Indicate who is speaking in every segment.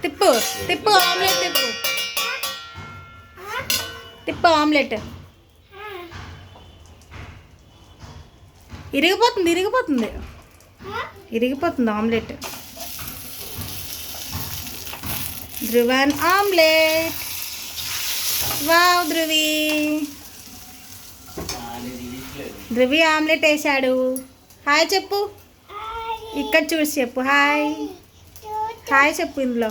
Speaker 1: తిప్పు తిప్పు ఆమ్లెట్ తిప్పు తిప్పు ఆమ్లెట్ ఇరిగిపోతుంది ఇరిగిపోతుంది ఇరిగిపోతుంది omelette. Dhruvan omelette. Wow Dhruvi, Dhruvi omelette వేసాడు. హాయ్ చెప్పు, ఇక్కడ చూసి చెప్పు హాయ్. హాయ్ చెప్పు ఇందులో.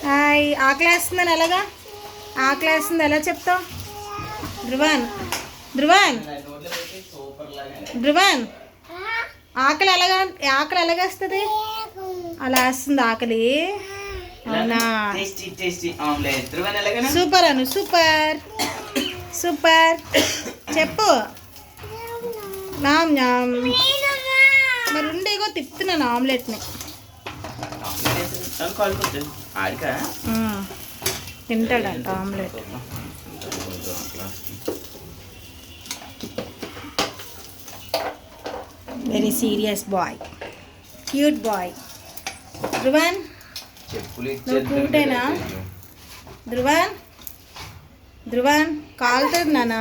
Speaker 1: హాయ్. ఆకలేస్తుందని ఎలాగా? ఆకలేస్తుంది ఎలా చెప్తావు? ధ్రువన్ ధ్రువన్ ధ్రువన్ ఆకలి ఎలాగేస్తుంది? అలా వేస్తుంది ఆకలి. అవునా? సూపర్ అను, సూపర్ సూపర్ చెప్పు. నామ్ నామ్. మరి ఉండేగో తిప్పుతున్నాను ఆమ్లెట్ని. తింటాడంట omelette. Very serious boy, cute boy. Dhruvan నువ్వు క్యూటేనా? ధ్రువన్ ధ్రువన్ కాలుతుంది నాన్న.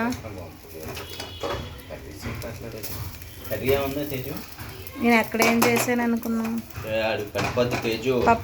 Speaker 1: నేను ఎక్కడ ఏం చేశాను అనుకున్నాను?